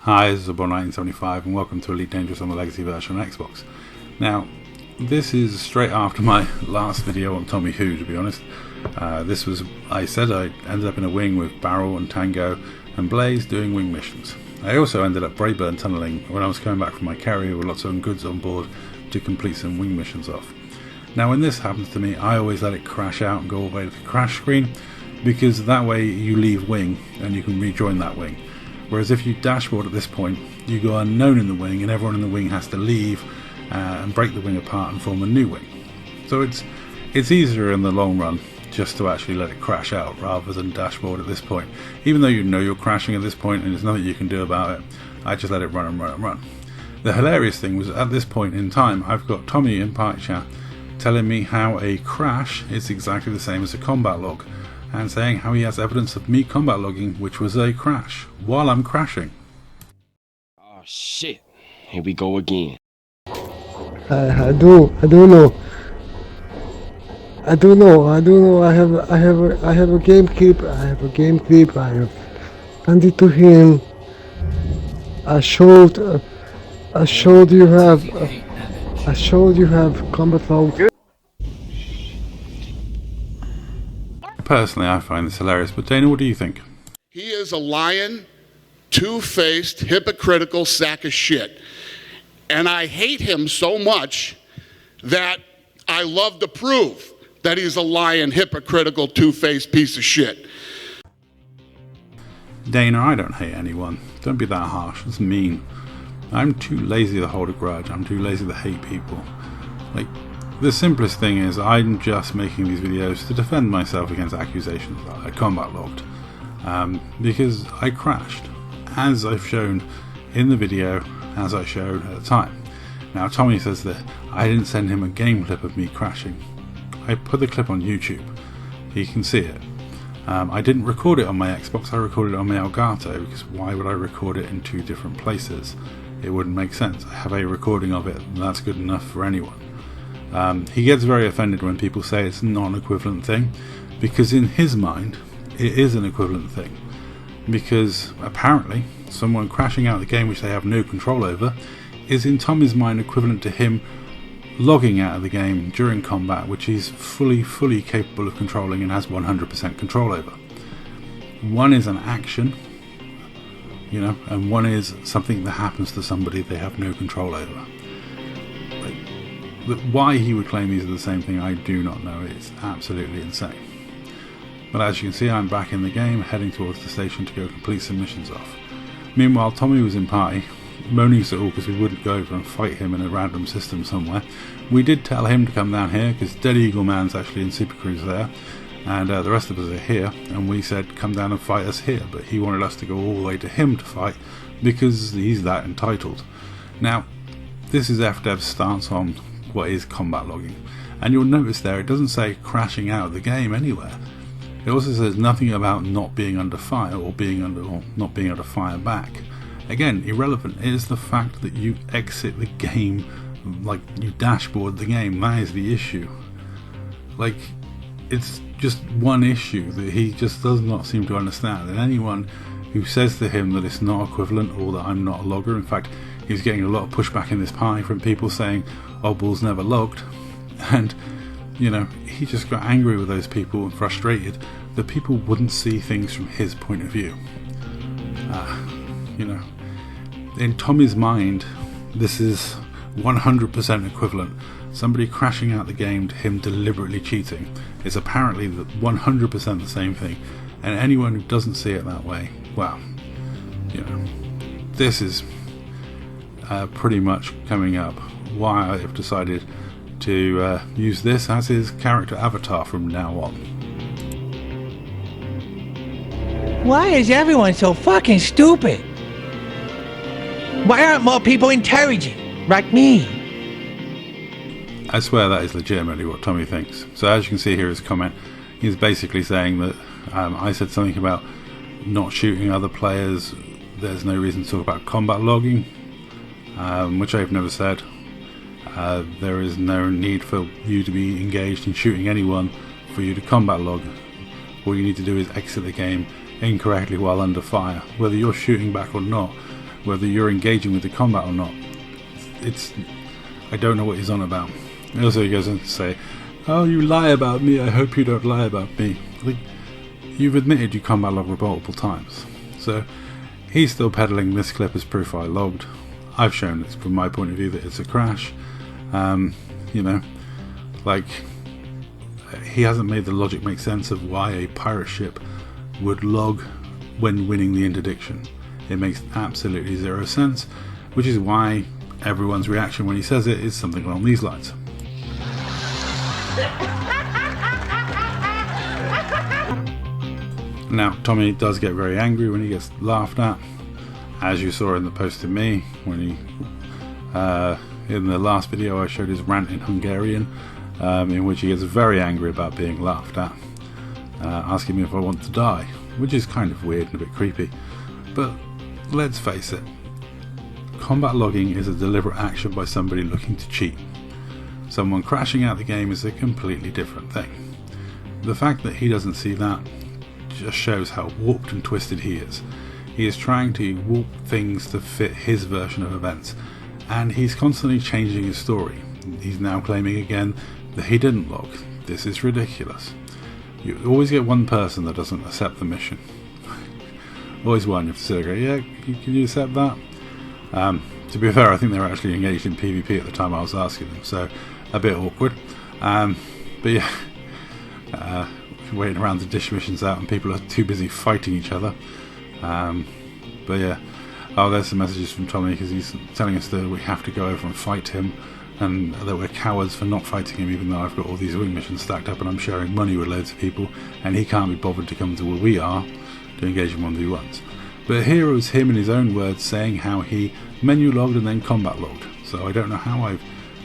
Hi, this is Boddicker and welcome to Elite Dangerous on the Legacy version on Xbox. Now, this is straight after my last video on Thommy Hu, to be honest. I said I ended up in a wing with Barrel and Tango and Blaze doing wing missions. I also ended up Brayburn tunneling when I was coming back from my carrier with lots of goods on board to complete some wing missions off. Now when this happens to me, I always let it crash out and go all the way to the crash screen, because that way you leave wing and you can rejoin that wing. Whereas if you dashboard at this point, you go unknown in the wing and everyone in the wing has to leave and break the wing apart and form a new wing. So it's easier in the long run just to actually let it crash out rather than dashboard at this point. Even though you know you're crashing at this point and there's nothing you can do about it, I just let it run and run and run. The hilarious thing was at this point in time, I've got Tommy in party chat telling me how a crash is exactly the same as a combat log, and saying how he has evidence of me combat logging, which was a crash, while I'm crashing. Oh shit, here we go again. I don't know. I have a game clip. I have sent it to him. I showed you have combat log. Personally, I find this hilarious, but Dana, what do you think? He is a lying, two-faced, hypocritical sack of shit. And I hate him so much that I love to prove that he's a lying, hypocritical, two-faced piece of shit. Dana, I don't hate anyone. Don't be that harsh. It's mean. I'm too lazy to hold a grudge. I'm too lazy to hate people. Like, the simplest thing is I'm just making these videos to defend myself against accusations that I combat logged. Because I crashed, as I've shown in the video, as I showed at the time. Now Tommy says that I didn't send him a game clip of me crashing. I put the clip on YouTube. He can see it. I didn't record it on my Xbox, I recorded it on my Elgato, because why would I record it in two different places? It wouldn't make sense. I have a recording of it, and that's good enough for anyone. He gets very offended when people say it's not an equivalent thing, because in his mind it is an equivalent thing, because apparently someone crashing out the game which they have no control over is in Tommy's mind equivalent to him logging out of the game during combat, which he's fully capable of controlling and has 100% control over. One is an action, and one is something that happens to somebody they have no control over. Why he would claim these are the same thing, I do not know. It's absolutely insane. But as you can see, I'm back in the game, heading towards the station to go complete some missions off. Meanwhile, Tommy was in party, moaning us at all because we wouldn't go over and fight him in a random system somewhere. We did tell him to come down here because Dead Eagle Man's actually in Super Cruise there, and the rest of us are here, and we said come down and fight us here, but he wanted us to go all the way to him to fight because he's that entitled. Now, this is FDev's stance on what is combat logging, and you'll notice there it doesn't say crashing out of the game anywhere. It also says nothing about not being under fire or not being able to fire back. Again, irrelevant. It is the fact that you exit the game, like you dashboard the game. That is the issue. Like, it's just one issue that he just does not seem to understand, and anyone who says to him that it's not equivalent or that I'm not a logger, in fact he's getting a lot of pushback in this party from people saying Oddball's never logged, and he just got angry with those people and frustrated that people wouldn't see things from his point of view. In Tommy's mind this is 100% equivalent. Somebody crashing out the game to him deliberately cheating is apparently 100% the same thing, and anyone who doesn't see it that way, well, this is pretty much coming up why I have decided to use this as his character avatar from now on. Why is everyone so fucking stupid? Why aren't more people intelligent, like me? I swear that is legitimately what Tommy thinks. So as you can see here, his comment, he's basically saying that I said something about not shooting other players, there's no reason to talk about combat logging, which I've never said. There is no need for you to be engaged in shooting anyone for you to combat log. All you need to do is exit the game incorrectly while under fire. Whether you're shooting back or not whether you're engaging with the combat or not. I don't know what he's on about. Also, he goes on to say, "Oh, you lie about me, I hope you don't lie about me." Like, you've admitted you combat log multiple times. So he's still peddling this clip as proof I logged. I've shown it from my point of view that it's a crash. You know, like, he hasn't made the logic make sense of why a pirate ship would log when winning the interdiction. It makes absolutely zero sense, which is why everyone's reaction when he says it is something along these lines. Now, Thommy does get very angry when he gets laughed at, as you saw in the post to me when he, in the last video I showed his rant in Hungarian, in which he gets very angry about being laughed at, asking me if I want to die, which is kind of weird and a bit creepy. But let's face it, combat logging is a deliberate action by somebody looking to cheat. Someone crashing out the game is a completely different thing. The fact that he doesn't see that just shows how warped and twisted he is. He is trying to warp things to fit his version of events, and he's constantly changing his story. He's now claiming again that he didn't log. This is ridiculous. You always get one person that doesn't accept the mission. Always one. You have to sit there and go, yeah, can you accept that? To be fair, I think they were actually engaged in PvP at the time I was asking them, so a bit awkward. But yeah, waiting around to dish missions out and people are too busy fighting each other. But yeah, there's some messages from Thommy because he's telling us that we have to go over and fight him, and that we're cowards for not fighting him, even though I've got all these wing missions stacked up and I'm sharing money with loads of people, and he can't be bothered to come to where we are to engage in 1v1s. But here it was him in his own words saying how he menu logged and then combat logged. So I don't know how I've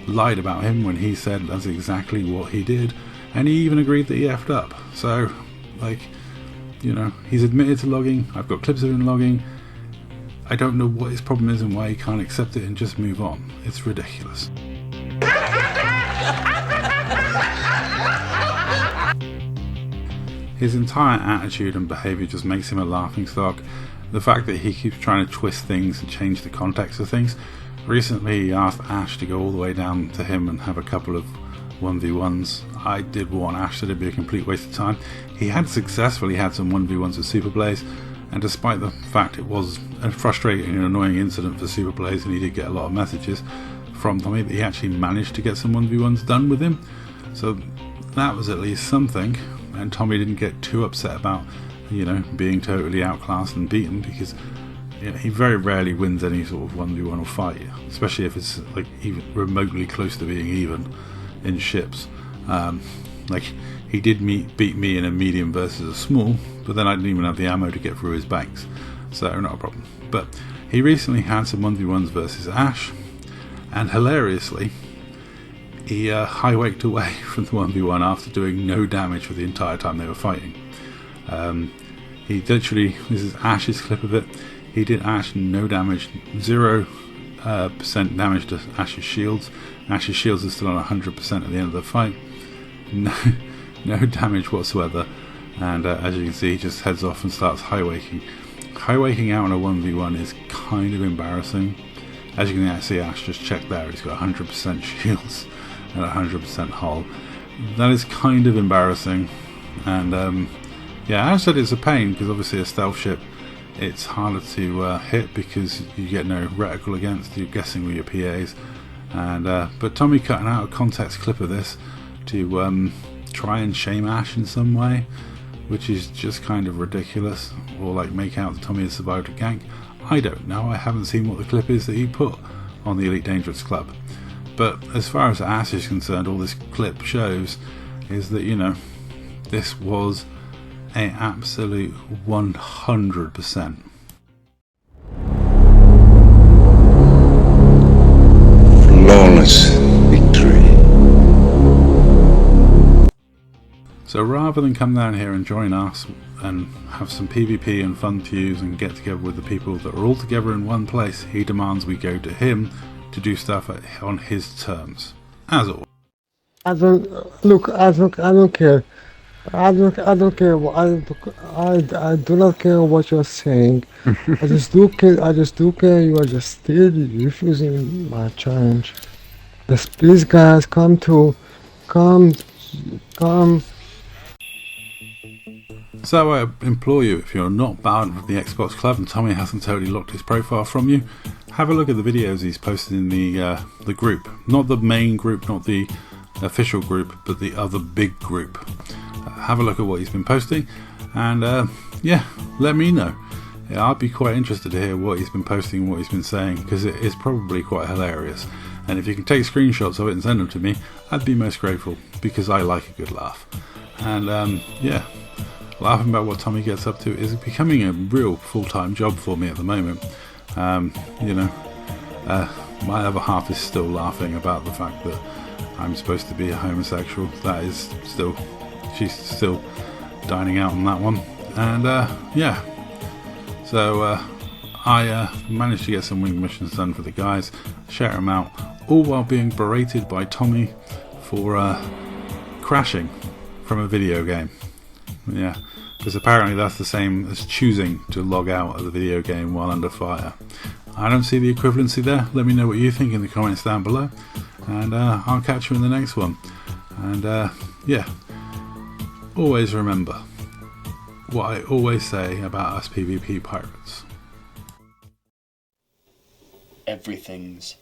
lied about him when he said that's exactly what he did, and he even agreed that he effed up. So, like, you know, he's admitted to logging. I've got clips of him logging. I don't know what his problem is and why he can't accept it and just move on. It's ridiculous. His entire attitude and behaviour just makes him a laughingstock. The fact that he keeps trying to twist things and change the context of things. Recently he asked Ash to go all the way down to him and have a couple of 1v1s. I did warn Ash that it'd be a complete waste of time. He had successfully had some 1v1s with Super Blaze, and despite the fact it was a frustrating and annoying incident for Super Blaze, and he did get a lot of messages from Thommy that he actually managed to get some 1v1s done with him. So that was at least something, and Thommy didn't get too upset about, you know, being totally outclassed and beaten, because he very rarely wins any sort of 1v1 or fight, especially if it's like even remotely close to being even in ships. Like, he did beat me in a medium versus a small, but then I didn't even have the ammo to get through his banks, so not a problem. But he recently had some 1v1s versus Ash, and hilariously he high-waked away from the 1v1 after doing no damage for the entire time they were fighting. He literally, this is Ash's clip of it, he did Ash no damage, 0% damage to Ash's shields. Ash's shields are still on 100% at the end of the fight. No damage whatsoever, and as you can see, he just heads off and starts high-waking. High-waking out on a 1v1 is kind of embarrassing. As you can see, Ash just checked there, he's got 100% shields and 100% hull. That is kind of embarrassing, and yeah, Ash said it's a pain because obviously a stealth ship, it's harder to hit because you get no reticle against, you're guessing with your PAs. And but Thommy cutting out a context clip of this to try and shame Ash in some way, which is just kind of ridiculous, or like make out that Thommy has survived a gank. I don't know, I haven't seen what the clip is that he put on the Elite Dangerous Club. But as far as Ash is concerned, all this clip shows is that, you know, this was an absolute 100%. Flawless victory. So rather than come down here and join us and have some PvP and fun fuse and get together with the people that are all together in one place, he demands we go to him to do stuff on his terms, as always. I don't care. I don't care. I do not care what you're saying. I just do care. You are just still refusing my challenge. Just please, guys, come. So I implore you, if you're not bound with the Xbox Club and Tommy hasn't totally locked his profile from you, have a look at the videos he's posted in the group. Not the main group, not the official group, but the other big group. Have a look at what he's been posting, and yeah, let me know. Yeah, I'd be quite interested to hear what he's been posting and what he's been saying, because it is probably quite hilarious. And if you can take screenshots of it and send them to me, I'd be most grateful, because I like a good laugh. And yeah, laughing about what Tommy gets up to is becoming a real full-time job for me at the moment. You know, my other half is still laughing about the fact that I'm supposed to be a homosexual. That is still, she's still dining out on that one. And yeah, so I managed to get some wing missions done for the guys, share them out, all while being berated by Tommy for crashing from a video game. Yeah, because apparently that's the same as choosing to log out of the video game while under fire. I don't see the equivalency there. Let me know what you think in the comments down below, and I'll catch you in the next one. And yeah, always remember what I always say about us PvP pirates. Everything's